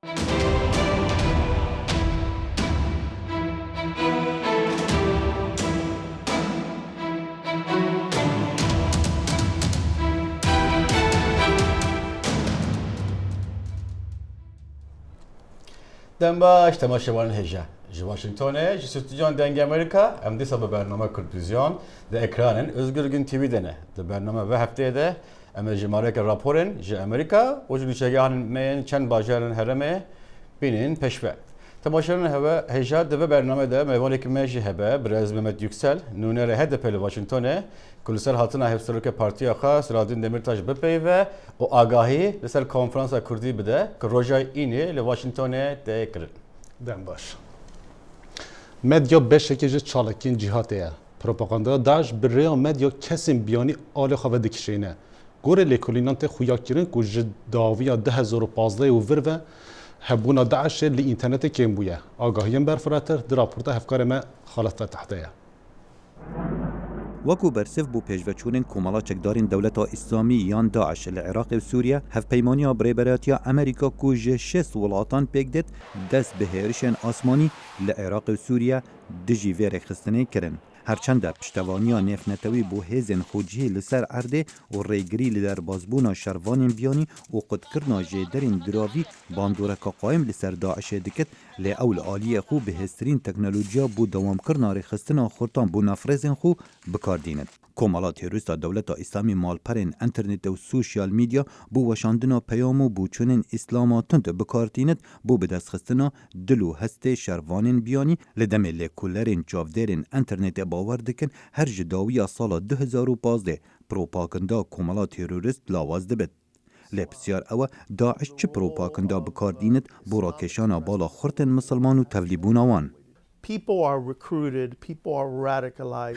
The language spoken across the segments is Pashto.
دم باش تماشاوان هجا ji Washington'e, ji stüdyon Denge Amerika, em dîsa bi bername Kurtizyon, di ekranên Özgür Gün TV'de ne. Di bername ve hefteyê de em ji mareka raporên ji Amerika û ji nûçegihan me çend bajarên herêmê bînin peşve. Temaşanên heve heja di ve bername de mêvanekî me jî hebe Birez Mehmet Yüksel, nûnerê HDP li Washington'e, ku li ser hatina Hevserokê Partiya xwe Selahattin Demirtaş bipeyve û agahî li ser konferansa Kurdî bide ku roja înê li Washington'e tê kirin. Dem baş. Medya beşekê ji çalakiyên cîhatê ye. Propagandaya Daeş bi rêya medya kesên biyanî alê xwe vedikişîne. Gorê lêkolînan tê xuya kirin ku ji dawiya 2015 û vir ve hebûna Daeşê li înternetê kêm bûye. Agahiyên berfiratir di raporta hevkarê me xalat ve tehte ye. وەکو بەرسف بوو پێشڤەچوونên کۆمەڵا چەکدارên دەولەتا ئیسلامی یان داعش لە عێراقی و سووریا هەفپەیمانیا برێبەرەتیya ئەمریکا ku ji 6 وڵاتان pêk dit dest bi hêrişên asmanî li Iraqê û Sûriya dijî vê rêxistinê kirin. Herçenda piştevaniya nêfnetewî bû hêzên xwecihî li ser erdê û rêgirî li derbasbûna şervanên biyanî û qutkirina jêderên diravî bandoreka qaim li ser Daişê dikit lê ew li aliyê xwe bi hêztirîn teknolojiya bû dewamkirina rêxistina xurtan bû nafrezên xwe bikardînin. Komala terorîsta dewleta İslamî malperên internetê û sosyal medya bû weşandina peyam û bûçûnên îslama tund bikardînin bû bi destxistina dil û hestê şervanên biyanî li demê lêkollerên çavdêrên internetê bawer dikin her ji dawiya sala 2015 propaganda komala terorîst lawaz dibit. Lê pisyar ew e Daeş çi propaganda bikardînit bû rakêşana bala xurtên misilman û tevlîbûna wan.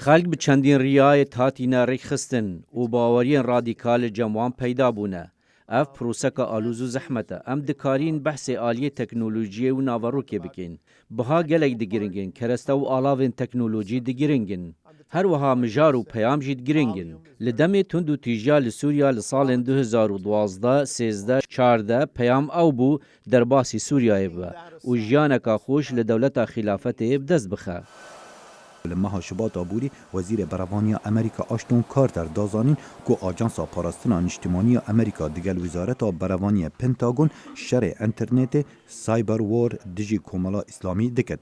خەڵک bi çendîn riyayê hatîne rêxistin û baweriyên radîkal li cem wan peyda bûne. Ev proseka alûz û zehmet e. Em dikarîn behsê aliyê teknolojiyê û naverokê bikin. Biha gelek digiringin, kereste û alavên teknolojî digiringin. Her wiha mijar û peyam jî digiringin. Li demê tund û tîjiya li Sûriya li salên 2012, 13, 14 peyam ew bû derbasî Sûriyayê bibe û jiyaneka xweş li dewleta xilafetê bi dest bixe. Li meha Şibata Bûrî Wezîrê Berevaniya Amerîka Ashton Carter dazanîn ku Ajansa Parastina Niştimaniya Amerîka digel Wizareta Berevaniyê Pentagon şerê internetê cyber war dijî komala İslamî dikit.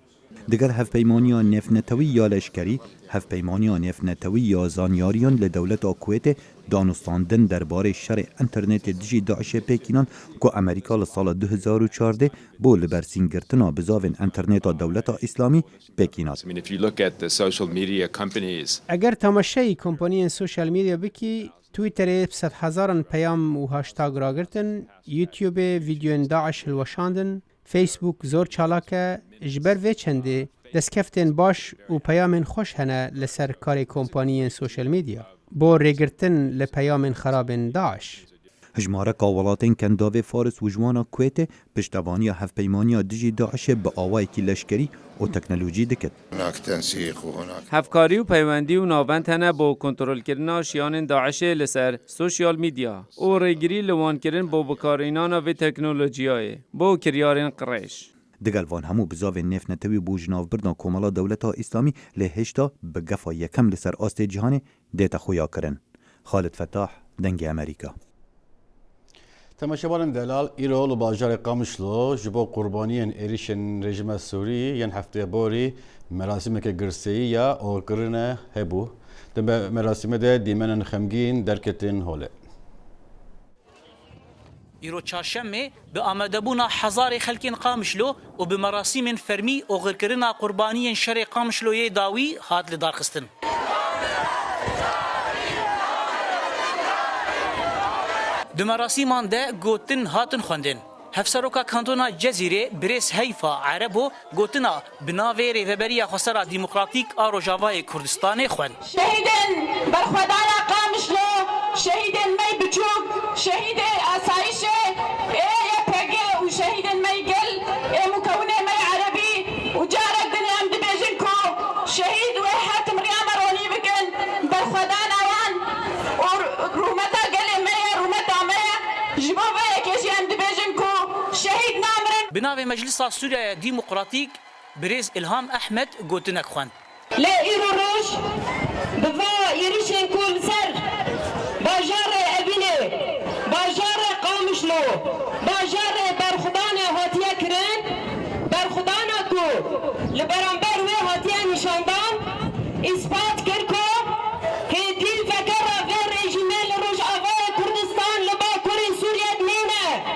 Diger hevpeymaniya nêfnetewî ya leşkerî, hevpeymaniya nêfnetewî ya zanyariyan li dewleta Kuwêtê danûstandin derbarê şerê internetê dijî Daişê pêkînan ku Amerîka li sala 2014 bû li bersîngirtina bizavên interneta dewleta İslamî pêkînat. Eger temaşeyî kompaniyên sosyal medya bikî, Twitterê sed hezaran peyam û hashtag ragirtin, YouTubeê vîdyoyên Daeş hilweşandin, Facebook zor çalak e, ji ber vê çendê destkeftên baş û peyamên xweş hene li ser karê kompaniyên sosyal medya bo rêgirtin li peyamên xerabên Daeş. Hijmareka welatên Kendavê Faris û Ciwana Kuwêtê piştevaniya hevpeymaniya dijî Daişê bi awayekî leşkerî û teknolojî dikit. Hevkarî û peywendî û navbend hene bo kontrolkirina jiyanên Daişê li ser sosyal medya û rêgirî li wankirin bo bikarînana vê teknolojiyayê bo kiryarên qirêj. Digel van hemû bizavên nêfnetewî bû ji navbirna komala dewleta İslamî lê hêşta bi gefa yekem li ser astê cîhanê dête xuya kirin. Xalid Fettah, Dengê Amerîka. Temaşavanên delal îro li bajarê Qamişlo ji bo qurbaniyên êrişên rejima Sûrî yên hefteyê borî merasîmeke girseyî ya oxirkirine hebû. Di merasîmê de dîmenên xemgîn derketin holê. îro çarşemê bi amedebûna hezarê xelkên Qamişlo û bi merasîmên fermî oxirkirina qurbaniyên şerê Qamişloyê dawî hat li darxistin. Di merasîman de gotin hatin xwendin. Hevseroka kantona Cezîrê Birêz Heyfa Erebo gotina bi navê Rêveberiya Xwesera Dîmokratîk a Rojavayê Kurdistanê xwend. Şehîdên berxwedana Qamişlo, şehîdên me biçûk, şehîdê asayişê YPG û şehîdên me gel mukewinê me Erebî û carek din em dibêjin ku şehîd wê hatim riyama ronî bikin berxwedana wan û rûmeta gelê me ye rûmeta me ye ji bo vê yekê jî em dibêjin ku şehîd namirin. بناوی مجلس سوریه دموکراتیک برز الهام احمد گوتنک خوان لا إيرو روش بفا يريشن كل سر باجار أبينه باجار قامشلو باجار برخدانه هاتيه كرن برخدانه كو لبرانبر وي هاتيه نشاندان إثبات كركو هديل فكرة غير ريجيمال روش أغاية كردستان لبا كوري سوريا دنينه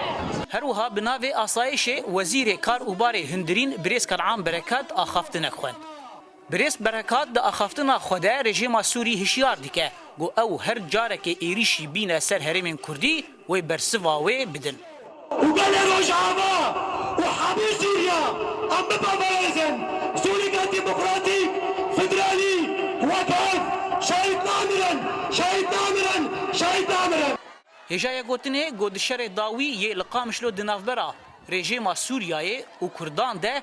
هروها بناوی آسایش وزیر کار و بار هندرین برز کنعام برکات آخافتنک خوان برز برکات دا آخافتنا خوده رژیم سوری هشیار دیکه گو او هر جارک ایریشی بین سر هرمین کردی و برسواوی بدن وقال روجعاما وحامي سوريا أم ببابازن سوريا ديمقراطي فدرالي وقف شهيد نامرا شهيد نامرا شهيد نامرا هجای گوتنه گودشر داوی یه لقامشلو دنافبرا رژیم سوریای و کردان ده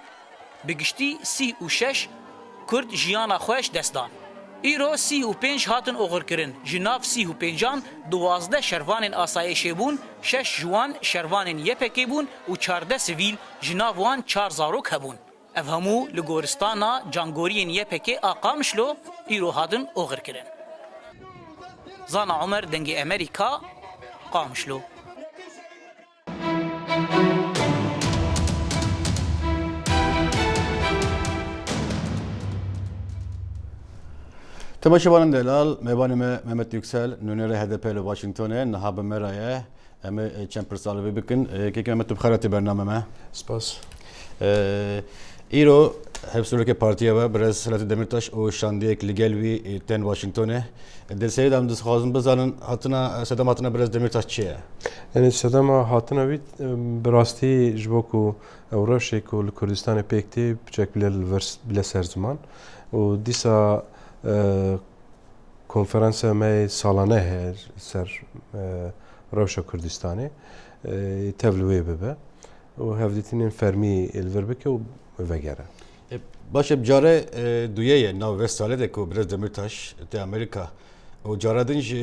بگشتی 36 کرد جیانا خوش دستان ایرو 35 هاتن اوغر کرن جناف 35 12 شروان آسایش بون 6 جوان شروان یپکی بون و 14 سویل جناف وان 4 زاروک هبون افهمو لگورستانا جانگورین یپکی آقامشلو ایرو هاتن اوغر کرن زانا عمر دنگی امریکا قامشلو تماشاوان دلال میبانیم محمد یکسل نونر HDP ل واشنگتن نهاب مرایه ام چمپر سال بکن که محمد بخارتی برنامه ما سپاس ایرو هفسوره که پارتیه و برز سلطه دمیرتاش و شاندیک لگلوی تن واشنگتنه در سری دام دست خواهیم بزنن حتنا صدام حتنا برز دمیرتاش چیه؟ یعنی صدام حتنا وید براستی جبوکو اوراشه که کردستان پیکتی بچک بلا سرزمان و دیسا کنفرانس ما سالانه سر روشا کردستانه تبلوی ببه و هفدیتین فرمی الوربکه و وگره باشه بجاره دویه نو وستاله ده که برز دمیرتاش ته امریکا و جاره دنج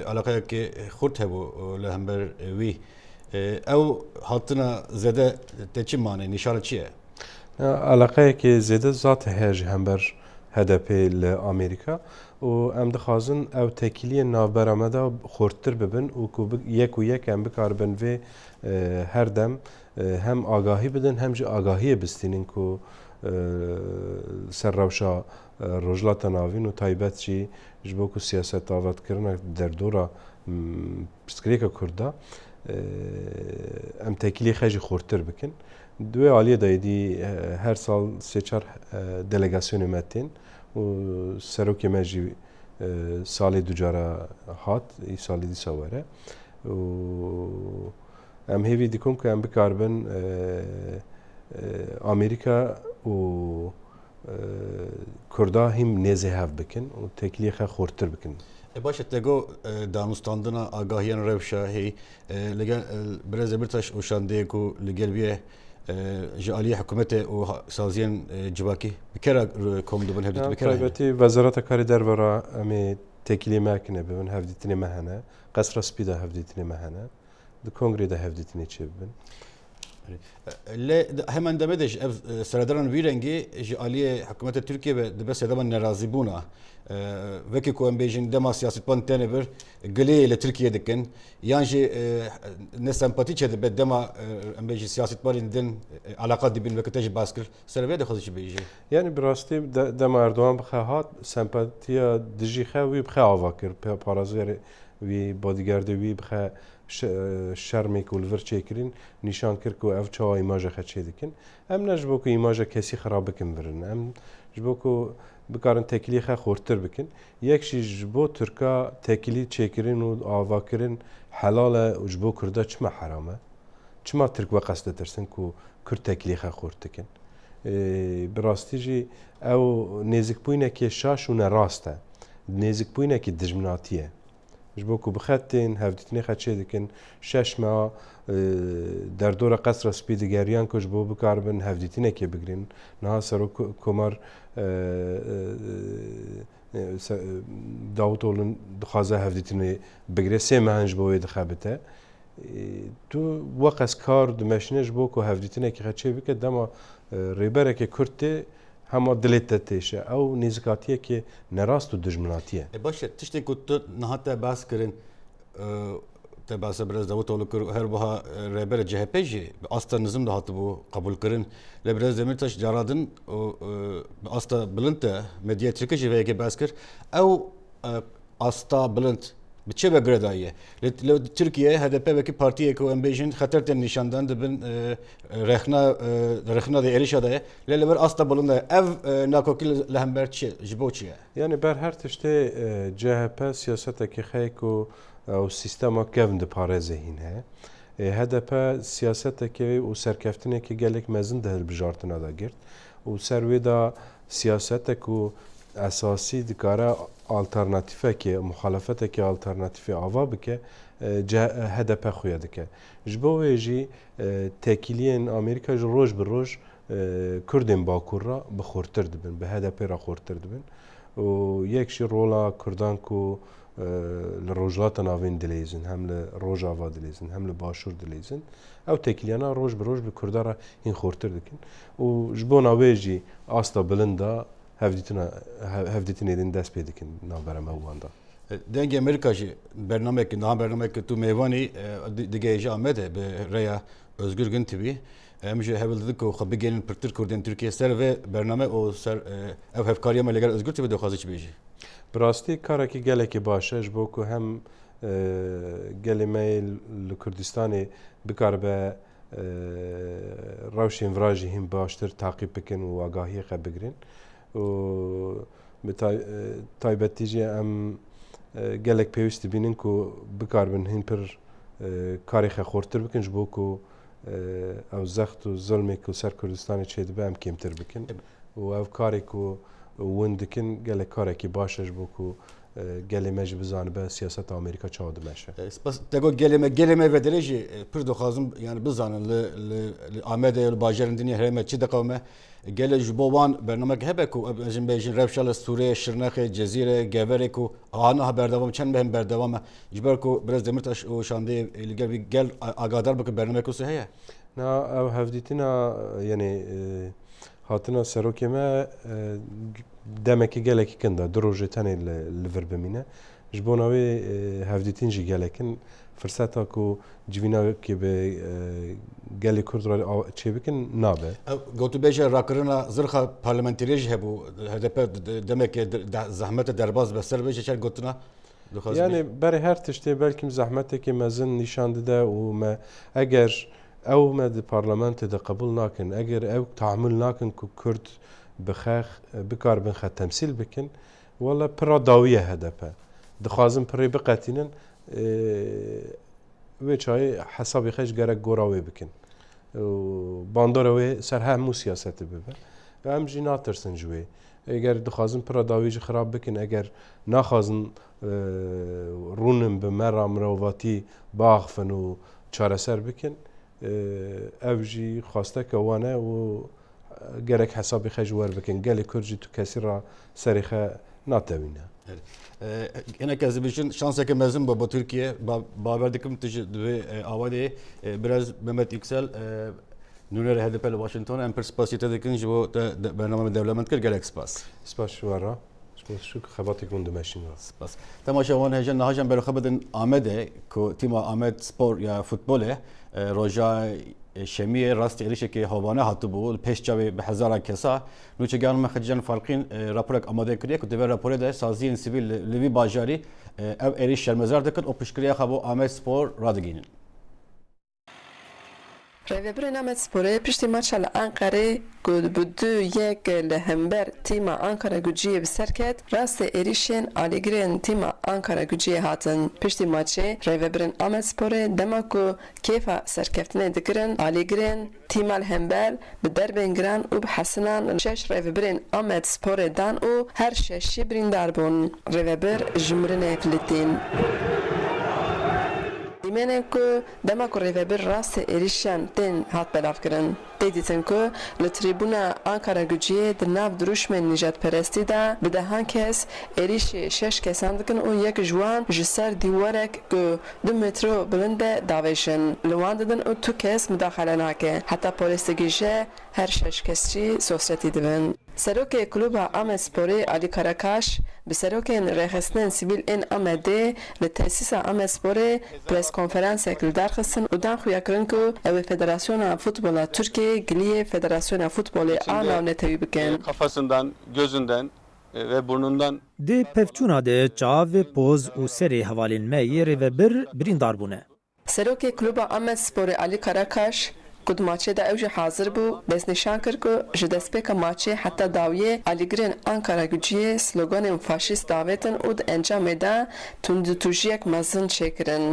علاقه که خورد هبو لهمبر وی او حتنا زده تچی مانه نشاره چیه؟ علاقه که زده ذات هج همبر HDP لامریکا و ام دخوازن او تکیلی ناوبرامده خورتر ببن و یک ام بکاربن و هر دم هم آگاهی بدن هم جی آگاهی بستینین که سر روشا رجلات ناوین و تایبت چی جبو که سیاست آواد کرنه در دورا پسکریک کرده ام تکیلی خیلی خورتر بکن دوی عالیه دایدی هر سال 3-4 دلگاسیون متین و سروکی مجی سالی دوجارا هات ای سالی دی سواره و ام هیوی دیکم که ام بکاربن امریکا و کردا هم نزه هف بکن و تکلیخ خورتر بکن باشه تگو دانستاندنا آگاهیان روشا هی لگن برز برتاش و شانده کو لگل بیه جالية حكومته وسازين جواكي بكرة كوم دبن هبدت بكرة البته وزارت کار در ورا امی تکیلی مکنه ببن هفدیتنی مهنه قصر سپیدا هفدیتنی مهنه د کنگره ده هفدیتنی چه ببن لا همان دمدش سردران ويرنجي جالية حكومة تركيا بس هذا من نرازبونا وكي كون بيجين دما سياسة بان تنبر قليل لتركيا دكن يانجي نسامباتيش هذا بدما بيجي سياسة بان دين علاقات دي بين وقتاش باسكر سربيا ده خدش بيجي يعني براستي دما اردوغان بخواهات سامباتيا دجي خوي بخواه واكر بارازير وی بادیگرد وی بخوا شرمی کول ورچه کرین نشان کرد که اف چه ایماج خدشه دکن ام نجبو که ایماج کسی خراب بکن برن ام جبو که بکارن تکلی خا خورتر بکن یک شی جبو ترکا تکلی چکرین و آوا کرین حلال جبو کرده چما حرامه چما ترک و قصد ترسن که کرد تکلی خا خورت کن براستی جی او نزیک بوینه که شاش و نراسته نزیک بوینه که دجمناتیه جبو که بخاتین هفدیتنی خدشه دکن شش ما در دور قصر سپیدگریان که جبو بکاربن هفدیتنی که بگرین نه سرو کمر داوت اولن دخوازه هفدیتنی بگیره سه مهنج بوی دخابته تو وقت کار دمشنش بو که هفدیتنه که خدشه بکه دما ریبره که کرده همه دلیت تیشه او نزکاتیه که نراست و دجمناتیه. باشه تشتی که تو نهات بحث کردن تبعث برز داوود اولوکر هر بها ریبره CHP جی اصلا نظم ده هاتبو قبول کردن لبرز دمیرتاش جرادن اصلا بلند مدیا ترکیه جی که بحث کرد او اصلا بلند بچه بگردایه. لو ترکیه HDP وکی پارتیه که ام بیشین خطر تن نشاندن دبن رخنا دی ایریش دایه. لبر اصلا بلند اف ناکوکیل لهمبر چه جبوچیه. یعنی بر هر تشته CHP سیاسته که خیکو او سیستما کevnd پارێزە هین هەیە HDP سیاسەتێکی و سەرکەفتنێکی gelek mezin de hilbijartina da girt û ser wê da siyasetek û esasî dikare alternatîfekê muhalefetekê alternatîfê ava bike HDP xuya dike. Ji bo wê jî tekîliyên Amerîka ji roj bi roj Kurdên Bakur ra bixurtir dibin, bi HDP ra xurtir dibin û yek jî rola Kurdan ku li rojlata navên dilêzin, hem li Rojava dilêzin, hem li Başûr dilêzin. Ew tekîliyana roj bi roj bi Kurda ra hîn xurtir dikin. û ji bona wê jî asta bilind da hevdîtinê din dest pê dikin navbera me wan da. Dengê Amerîka jî bernamekî niha bernamekî tu mêvanî digihêje Amedê bi rêya Özgür Gün TV. Em jî hevil didik ku xwe bigênin pirtir Kurdên Tirkiye ser vê bername û ser ev hevkariya me lêger Özgür TV dixwaze çi bêjî. Bi rastî karekî gelekî baş e ji bo ku hem gelê me li Kurdistanê bikaribe rewşên vira jî hîn baştir taqîb bikin û agahiyê xwe bigirin û bi taybetî jî em gelek pêwîst dibînin ku bikaribin hîn pir karê xwe xurtir bikin ji bo ku ew zext û zulmê ku ser Kurdistanê çêdibe em kêmtir bikin û ev karê ku ون dikin gelek karekî baş e ji bo ku gelê me jî bizanibe siyaseta Amerîka çawa dimeşe. Spas tego gelê me vedirê jî pir dixwazim yani bizanin li Amedê li bajarên dinyê herême çi diqewme gelê ji bo wan bernameke hebe ku em bêjin rewşa li Sûriye, Şirnexê, Cezîrê, Geverê ku ana berdewam çend me him berdewam e ji ber ku Birez Demirtaş û şandê li gel gel agadar bikin bernameke wî heye. Na ew hevdîtina yani hatina serokê me demekî gelekî kin da du rojê tenê li vir bimîne ji bona wê hevdîtîn jî gelekin firseta ku civînakê bi gelê Kurd ra çê bikin nabe. Gotûbêje rakirina zirxa parlamenterî jî hebû HDP demekê zehmete derbas be ser bêje çer gotina. Yani berê her tiştê belkim zehmetekê mezin nîşan dide û me eger ew me di parlamentê de qebûl nakin eger ew tahammül nakin ku Kurd bikaribin xwe temsîl bikin wala pira dawiye HDP dixwazin pirê biqetînin wê çayê hesabê xwe ji gerek gora wê bikin bandora wê ser hemû siyasetê bibe em jî natirsin ji wê eger dixwazin pira dawî jî xirab bikin eger naxwazin rûnin bi mera mirovatî biaxivin û çareser bikin ev jî xwasteke wan e û gerek hesabê xwe ji wer bikin gelê Kurd jî tu kesî ra serê xwe natewîne. Hinek ez dibêjin şanseke mezin bû bo Tirkiye bawer dikim tu ji divê avadê biraz Mehmet Yüksel nûnerê HDP li Washington em pir spasiyê te dikin ji bo bername dewlemend kir gelek spas. Spas ji we ra şu xebatê gund dimeşîn ra. Spas. Temaşevan hêja nihajan berxwe bidin Amedê ku tîma Amed Spor ya futbolê roja şemiyê rastî êrişekê havane hatibû li pêş çavê bi hezaran kesa nûçegan me xeciyan farqîn raporek amade kiriye ku divê raporê de saziyên sivîl li vî bajarî ev êriş şermezar dikin û piştgiriya xwe bo Amed Spor radigînin. Rêveberên Amed Sporê piştî maça li Enqerê ku bi 2-1 li hember tîma Ankara Gücüyê bi ser ket rastê êrişên alîgirên tîma Ankara Gücüyê hatin. Piştî maçê rêveberên Amed Sporê dema ku kêfa serkeftinê dikirin alîgirên tîma li hember bi derbên giran û bi hesinan şeş rêveberên Amed Sporê dan û her şeşî birîndar bûn. Rêveber ji mirinê filîtîn. ایمنه که دما که ریوبر راست ایریشان تین هات بلاف کرن. دیدیتن که لطریبونا آنکارا گوجیه در ناو دروشمن نجات پرستی دا بدهان کس ایریش 6 کسان دکن و یک جوان جسر دیوارک که 2 متر بلنده داویشن. لوان دادن و 2 کس مداخله ناکه. حتی پولیس گیشه هر 6 کسی سوسرتی دبن. سروک کلوب آمسپوری علی کاراکاش به سروک رخصتن سیویل این آمده لتأسیس آمسپوری پرس کنفرانس کل درخستن و دان خویا کرن که او فدراسیون فوتبال ترکیه گلیه فدراسیون فوتبال آنلاو نتوی بکن. Kafasından, gözünden ve burnundan Di pevçûna de çav, poz û serê hevalên me yê rêvebir birîndar bûne. سروک کلوب آمسپوری علی کاراکاش کد ماچه دا اوج حاضر بو بس نشان کر که جدسپیک ماچه حتی داویه آلیگرین آنکارا گوجیه سلوگان فاشیست داویتن او دا انجام دا تندتوژیک مزن چکرن.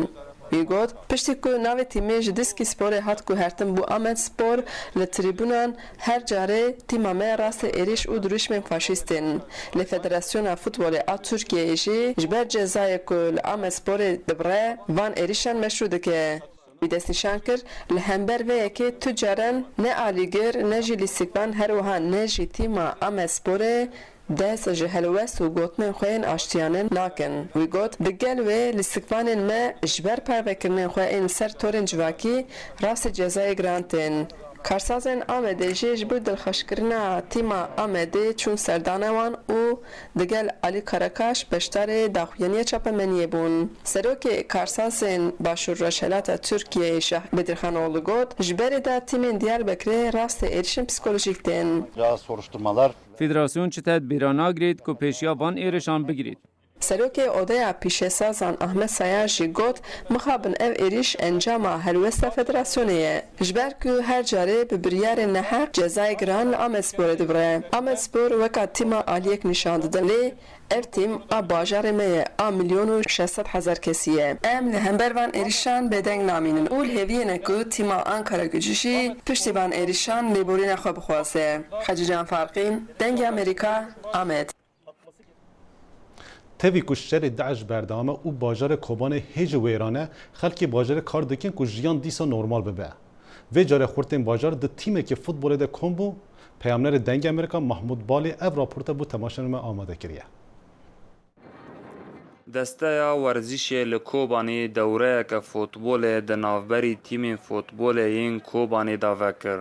بیگود پشتی که ناو تیمه جدسکی سپور هات که هرتن بو آمد سپور لتریبونان هر جاره تیمامه راست ایریش او دروشمن فاشیستن. لفدراسیون فوتبال آ ترکیه ایجی جبر جزای که لآمد سپور دبره وان ایریشان مشروع که بیدست نشان کرد لهمبر و یکی تجارن نه آلیگر نه جیلی سکبان هر وها نه جی تیما آمسپوره دست جهلوست و گوتمن خوین آشتیانن ناکن. وی گوت بگل و لسکبانن ما جبر پروکرنن خوین سر تورن جواکی راست جزای گرانتن. کارسازن آمده جیج بود دلخوشکرنا تیما آمده چون سردانوان و دگل علی کاراکاش بشتر داخوینی چاپمنیه بون. سروک کارسازن باشور رشالات ترکیه شهر بدرخانوğlu گوت جبر دا تیمین دیاربکر راست ایرشن پسیkolojik den. soruşturmalar فدراسیون چه تدبیران آگرید که پیشیا وان ایرشان بگیرید. سروک اودیا پیشسازان احمد سیاجی گوت مخابن او ایریش انجام هلوستا فدراسیونیه. جبر که هر جاره به بریار نحق جزای گران آمسپور دبره. آمسپور وکا تیما آلیک نشان دادن لی او تیم باجار میه 1,600,000 کسیه. ام لهمبر وان ایریشان بدنگ نامینن. اول هیوینه که تیما آنکارا گوجیشی پشتیبان ایریشان لیبورین خواب خواسته. حجیجان فارقین دنگ امریکا آمد. تهوی کشتر داعش بردامه او باجار کوبان هیج ویرانه خلکی باجار کار دکن که جیان دیسا نورمال ببه. و جاره خورتین باجار ده تیمه که فوتبال ده کمبو پیامنر دنگ امریکا محمود بالی او راپورته بو تماشان ما آماده کریه. دسته ورزش لکوبانی دوره که فوتبال ده نافبری تیم فوتبال این کوبانی داوه کر.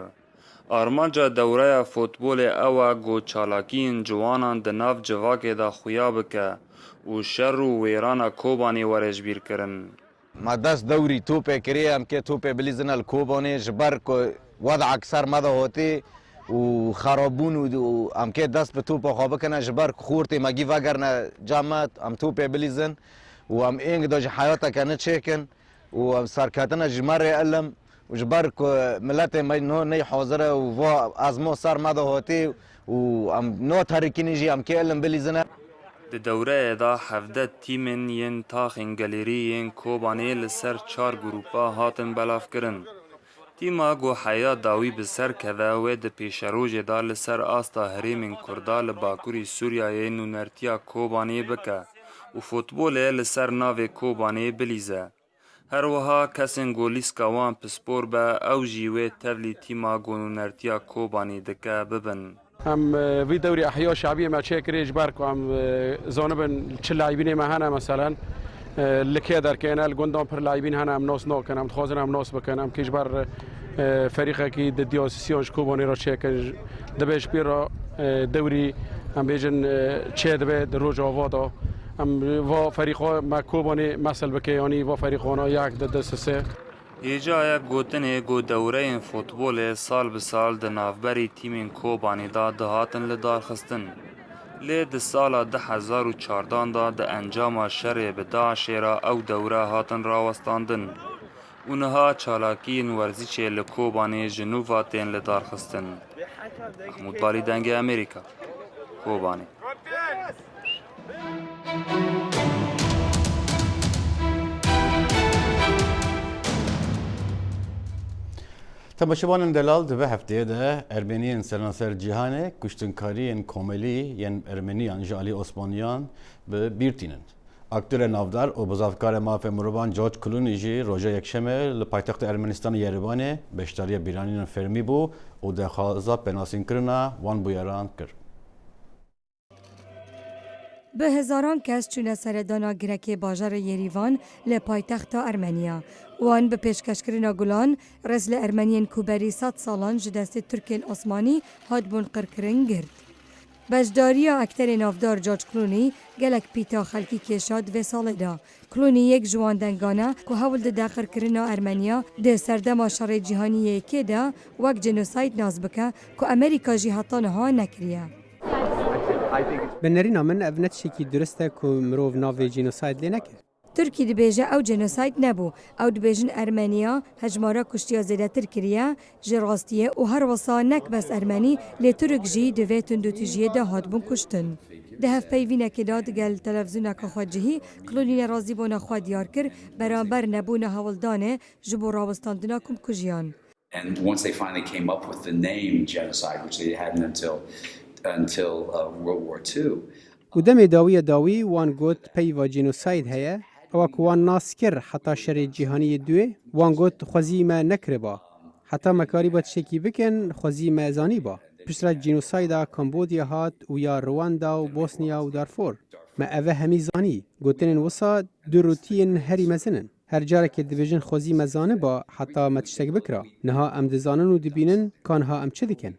آرمانجا دوره فوتبال او گو چالاکین جوانان ده ناف جواک دا خویا بکه و شر و ویران کوبانی ورش بیر کرن. ما دست دوری توپه کریه هم که توپه بلیزن الکوبانی جبر که وضع اکثر مده هاتی و خرابون و هم که دست به توپه خوابه کنه جبر خورتی مگی وگرنه جامعت هم توپه بلیزن و هم اینگ داج حیاتا کنه چکن و هم سرکتنه جمر علم و جبر که ملت نی حاضره و از ما سر مده هاتی و هم نو تحریکینی جی هم که علم بلیزنه. د دوره دا 17 تیمن ین تاخین گلیری ین کوبانی لسر 4 گروپا هاتن بلاف کرن. تیما گو حیات داوی بسر کده و د پیشروج دا لسر آستا هریمین کردا لباکوری سوریا ین نونرتیا کوبانی بکه و فوتبول لسر ناو کوبانی بلیزه. هر وها کسین گولیس کوان پسپور به او جیوه تولی تیما گو نونرتیا کوبانی دکه ببن. هم في دوري احياء شعبيه ما تشكر اجباركم هم زونبن تش لاعبين ما هنا مثلا اللي كادر كان الجندام بر لاعبين هنا هم ناس ناكن هم تخازن هم ناس بكن هم كيجبر فريقه كي دياسيون كوباني را تشكر دبش بيرا دوري هم بيجن تشاد به روج آوادا هم و فريقه ما كوباني مثل بك يعني و فريقانا یک دسته ایجا گوتن گو دوره فوتبال سال به سال د نافبری تیم کوبانی دا دهاتن لدار خستن. لی د سال 2014 دا د انجام شر به داعش را او دوره هاتن راوستاندن. اونها چالاکین ورزش لکوبانی جنوباتین لدار خستن. محمود بالی دنگ امریکا کوبانی. تماشاوان دلال دوه هفته ده ارمنیان سرانسر جهانه کشتنکاریین کوملی یعنی ارمنیان جالی عثمانیان به بیرتینند. اکتور نافدار و بزرگکار مافیا مروان جورج کلونی جی روز یکشنبه لپایتخت ارمنستان یریوان بشتاری بیرانین فرمی بو و دخوازا پناسین کرنا وان بویران کرد. به هزاران کس چونه سردانا گرکی باجار یریوان لپایتخت ارمنیا. وان به پیشکشکرنا گلان رزل ارمنیین کوبری 100 سالان جدست ترکین عثمانی هاد بون قرکرین گرد. بجداریا اکتر نافدار جورج کلونی گلک پیتا خلکی کشاد و سال دا. کلونی یک جوان دنگانه که حول ده داخل کرنا ارمنیا ده سردما شر جهانی که دا وک جنوساید ناز بکه که امریکا جهاتان ها نکریه. بنرينا من ابنت شكي درسته كو مروف نافي جينوسايد لنكر تركي دبيجه او جنوسايد نبو او دبيجن ارمنيا هجمارا كشتيا زيادتر كريا جراستيه و هر وصا نك بس ارمني لترك جي دفيتن دو تجيه ده هاتبون كشتن ده هف بيوينه كداد قال تلفزيونه كخواجهي كلوني رازي بونا خوا ديار كر برابر نبونا هولدانه جبو راوستاندنا كم كجيان. And once they finally came up with the name genocide, which they hadn't until World War II. ودم داوی وان گوت پیوا جنوساید هيا او کوان ناسکر حتی شر جهانی دوی وان گوت خوزی ما نکره با حتی مکاری با شکی بکن خوزی ما زانی با پشت جنوساید کمبودیا هات و یا رواندا و بوسنیا و دارفور ما اوه همی زانی گوتن وسا دو روتین هری مزنن هر جاره که دیویژن خوزی مزانه با حتی ما تشتک بکرا نها ام دزانن و دبینن کانها ام چه دکن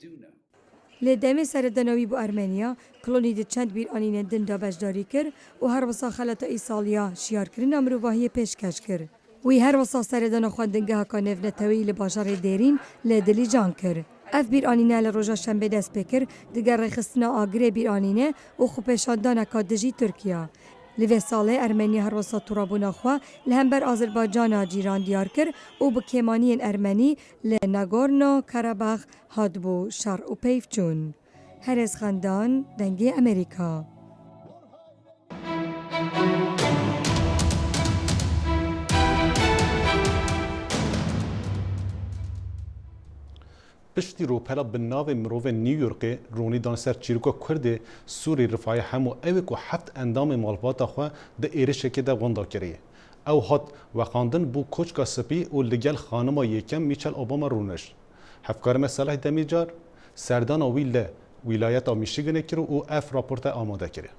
لدمه سردناوی بو ارمنیا کلونی د چند بیر آنین دن دا بجداری کر و هر وسا خلط ایسالیا شیار کرن امروواهی پیشکش کر وی هر وسا سردنا خواندنگه ها کانف نتوی لباجار دیرین لدلی جان کر اف بیر آنینه لروژا شنبه دست بکر دگر رخصتنا آگره بیر آنینه و خوپشاندان اکادجی ترکیا لوی ساله ارمنی هر وسا ترابونا خوا لهمبر آذربایجان جیران دیار کر و با کمانین ارمنی لنگورنو کراباخ هادبو شر و پیف چون هر از خاندان دنگی امریکا پشتی روپلا به ناو مروف نیویورک رونی دانسر چیروکا کرد سوری رفای همو اوی که 7 اندام مالباتا خواه ده ایرشه که ده وندا کریه او هات وقاندن بو کوچکا سپی و لگل خانما یکم میچل اوباما رونش هفکار مسئله دمیجار سردان ویل ولایت میشیگن کرو و اف راپورت آماده کرده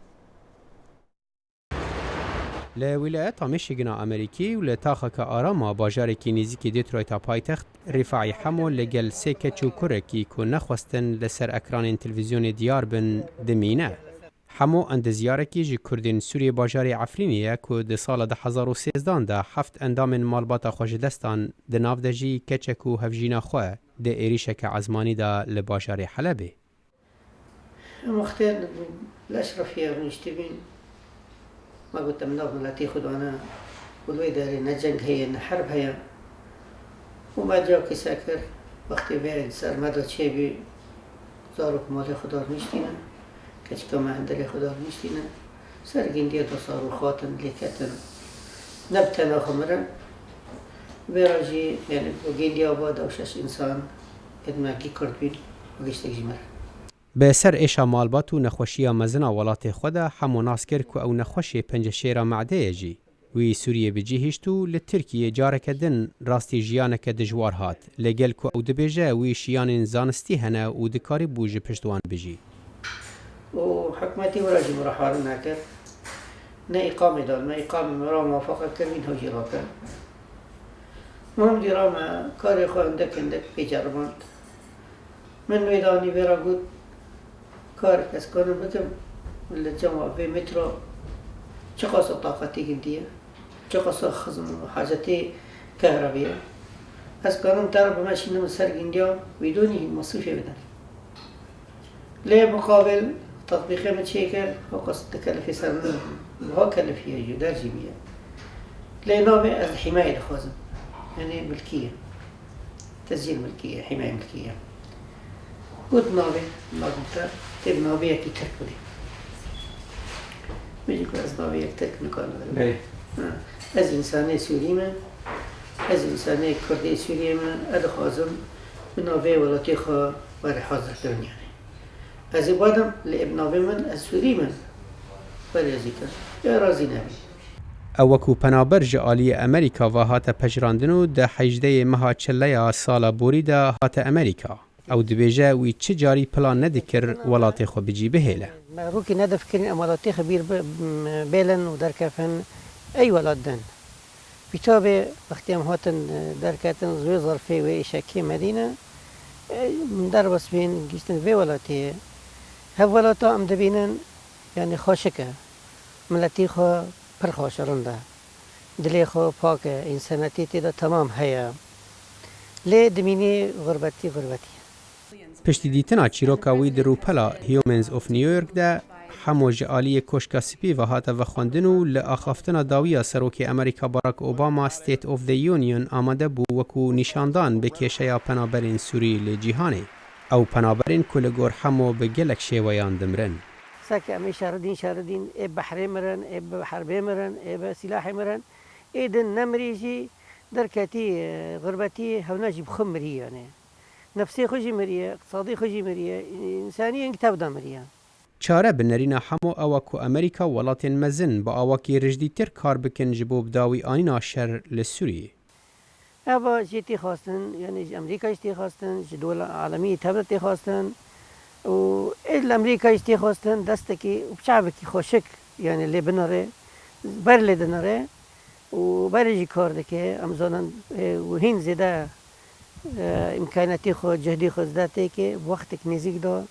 لولايات ميشيغان أمريكي ولتاخك آراما باجاركي نزيكي ديترويتا بايتخت رفاعي حمو لجل سيكتشو كوركي كو نخوستن لسر أكران تلفزيون ديار بن دمينة حمو اند زياركي جي كردين سوريا باجاري عفرينية كو دي سالة 2013 دا 7 اندام مالباتا خوش دستان دناف دا جي كتشكو هفجينا خواه دا إريشك عزماني دا لباجاري حلبي مختار الأشرفية ونشتبين ما قلت مناف ملاتي خدوانا والوي داري نجنگ هي نحرب هي وما جاو كساكر وقتی بعد سر مدى تشيبي زارو كمالي خدار نشتينا كتشكا ما عندري خدار نشتينا سر جندية دو صارو خاتن لكتن نبتنا خمرا براجي يعني جندية آباد او 6 انسان ادما كي کرد بين وگشتك جمر به سر ایشا مالبات و نخوشی مزنا ولات خود همو ناس کرد که او نخوشی پنج شیر معده جی وی سوریه بجی هشتو لترکیه جارک دن راستی جیانک دجوار هات لگل که او دبیجه وی شیان زانستی هنه و دکاری بوج پشتوان بجی و حکمتی وراجی مرحال نکر نه اقامه داد نه اقامه مرا موافقه کردین هجی را کرد مهم دیرام کاری خواهیم دکندک پیجرماند من میدانی برا گود کار کس کنم بکم ولی جمع به مترو چقدر طاقتی گندیه چقدر خزم حاجتی كهربية أسكانهم تعرف ماشيين من سر إنديا بدون مصروف بدن ليه مقابل تطبيق متشيكل هو قصد تكلف سنة وهو كلفية جدا جيبية ليه نوع الحماية الخازن يعني ملكية تسجيل ملكية حماية ملكية قد نوبي ما قلت تب نوبي كي تركولي بيجيكو از نوبي ترك مكان از إنساني سوري من از إنساني كردي سوري من أدخازم بنوبي ولا تيخا بري حاضر كرن يعني از بعدم لابنوبي من از سوري من بري زيكا يا رازي نبي او وکو پنابر جعالی امریکا و هات پجراندنو ده 18 مها چله سالا بوری ده هات امریکا او دبیجه وی چه جاری پلان ندکر ولاتی خو بجی بهیله روکی ندف کرین امالاتی خبیر بیلن و درکفن ای ولاد دن بیتابه وقتی هم هاتن درکتن زوی ظرفی و ایشکی مدینه در بس بین گیشتن وی ولاتیه هف ولاتا هم دبینن یعنی خوشکه ملتی خو پر خوشرنده دلی خو پاکه انسانیتی تیدا تمام هیا لی دمینی غربتی پشتی دیتنا چیروکاوی در روپلا هیومنز اف نیویورک ده همو جعالی کشکا سپی و هاته و خواندنو لآخافتنا داویا سروک امریکا باراک اوباما ستیت اف دی یونیون آمده بو وکو نشاندان به کشه پنابرین سوری لجیهانه او پنابرین کلگور همو به گلک شیویان دمرن ساكي أمي شاردين إيه بحري مرن إيه بحربي مرن إيه بسلاحي مرن إيه دن نمريجي دركتي غربتي هوناجي بخمري يعني نفسي خوشي مريه اقتصادي خوشي مريه إنساني انكتاب دا مريه چاره بنرین همو اوکو امریکا ولاتین مزن با اوکی رجدی تر کار بکن جبوب داوی آنینا شر لسوریه أبا جيتي خاصن يعني أمريكا جتي خاصن دول عالمية تبلتي خاصن والأمريكا جتي خاصن دستكي وبشعبكي خوشك يعني اللي بنره بر اللي دنره وبرجي كاردكي أمزانا وهين زيدا إمكاناتي خو جهدي خو زداتي كي بوقتك نزيك دا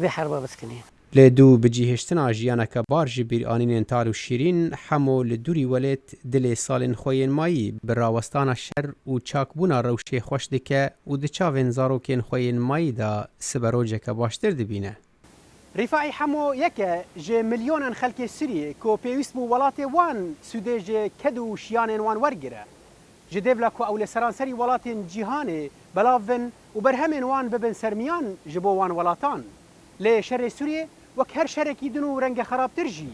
بحربا بسكني لدو بجیهشتنا جیانک بارجی بیر آنین تارو شیرین همو لدوری ولت دل سالن خوین مایی براوستان شر و چاکبونا روشی خوش دکه و دچاوین زاروکین خوین مایی دا سبروجک باشتر دبینه. رفاعي حمو يكا جي مليون خلق سوري كو بيويس بو ولاتي وان سودي جي كدو شيانين وان ورقرة جي ديفلا كو أولي سرانسري ولاتين جيهاني بلافن وبرهمين وان ببن سرميان جبو وان ولاتان لي شر سوري وك هر شركي دنو رنگ خراب ترجي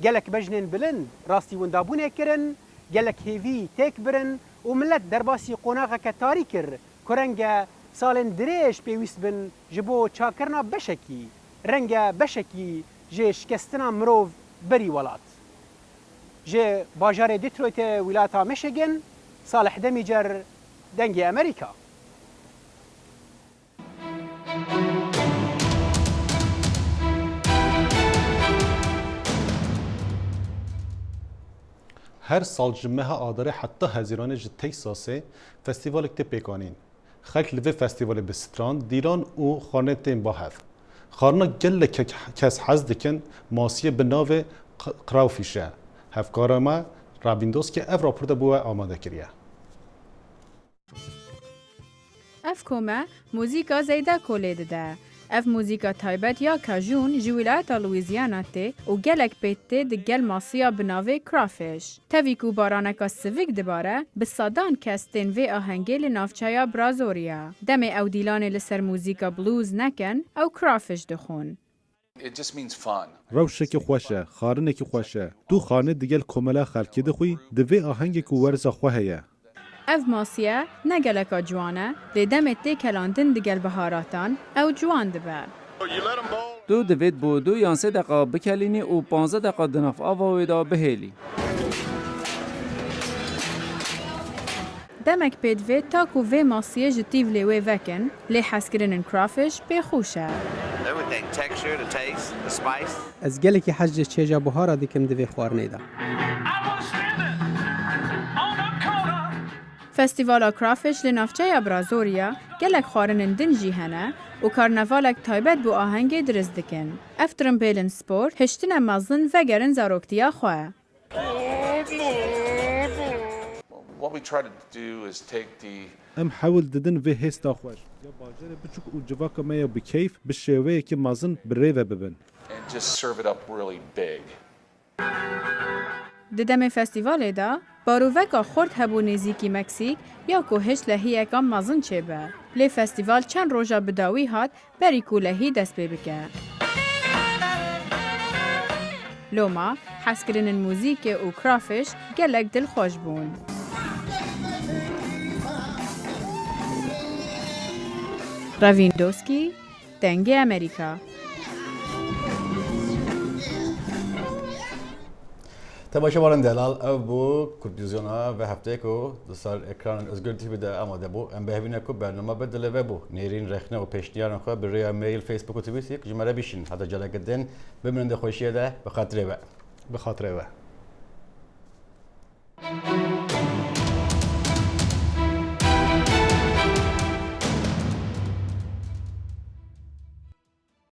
قالك بجنين بلند راستي وندابونه كرن قالك هيفي تيك برن وملت درباسي قناغا كتاري كر كرنگ سالن دريش بيويس بن جبو چاكرنا بشكي رنگ بشکی جه شکستنا مروف بری ولات. جه باجار دیترویت ولایت میشیگن صالح دمیجر دنگ امریکا. هر سال جمعه آداره حتی هزیران جه تکساسه فستیوال اکتی پیکانین. خلق لوی فستیوال بستران دیران و خانه تیم با هف. خارنا گل کس حز دکن ماسیه به ناو قراوفیشه هفکارما رابیندوس که اف راپورت بوه آماده کریه اف کومه موزیکا زیده کولید ده اف موزیکا تایبت یا کاجون جویلات لویزیانا ته و گلک پیته ده گل ماسیه به ناو کرافش تویکو بارانکا سویک دباره به صادان کستین و آهنگل نافچایا برازوریا دم او دیلان لسر موزیکا بلوز نکن او کرافش دخون روشکی خوشه خارنکی خوشه تو خانه دیگل کملا خلکی دخوی دوی آهنگ کو ورزا خوهیه اف ماسیه نگلکا جوانه لی دمت دی کلاندن دیگل بهاراتان او جوان دبه تو دوید بو 2 یا 3 دقیقه بکلینی و 15 دقیقه دنف آواوی دا بهیلی دمک پیدوید تا کو وی ماسیه جتیو لیوی وکن لی حسکرین کرافش بخوشه از گلکی حج چیجا بهارا دیکم دوی خوارنه دا فستیوالا کرافش لنافچه برازوریا گلک خارنن دنجی هنه و کارنوالک تایبت بو آهنگ درز دکن. افترم بیلن سپور هشتن مازن و گرن زاروکتیا خواه. ام حاول ددن و هستا خوش یا باجر بچوک و جواکا میا بکیف بشیوه که مازن بریوه ببن ددم فستیوال دا بارووکا خورد هبو نزیکی مکسیک یا که هشت لحی اکام مازن چه به. لی فستیوال چند روژا بداوی هات بری که لحی دست ببکه. لوما حس کردن موزیک و کرافش گلک دل خوش بون. راویندوسکی دنگ امریکا تماشاواران دلال او بو کردیزیونا و هفته کو دسال اکران özgür TV'de amade bu em behevine ku bername bedele ve bu nerin rexne و peşniyaran xwe bi rêya mail Facebook û Twitter ji me re bişîn heta caleke din biminin de xweşiye de bi xatirê ve به خاطر و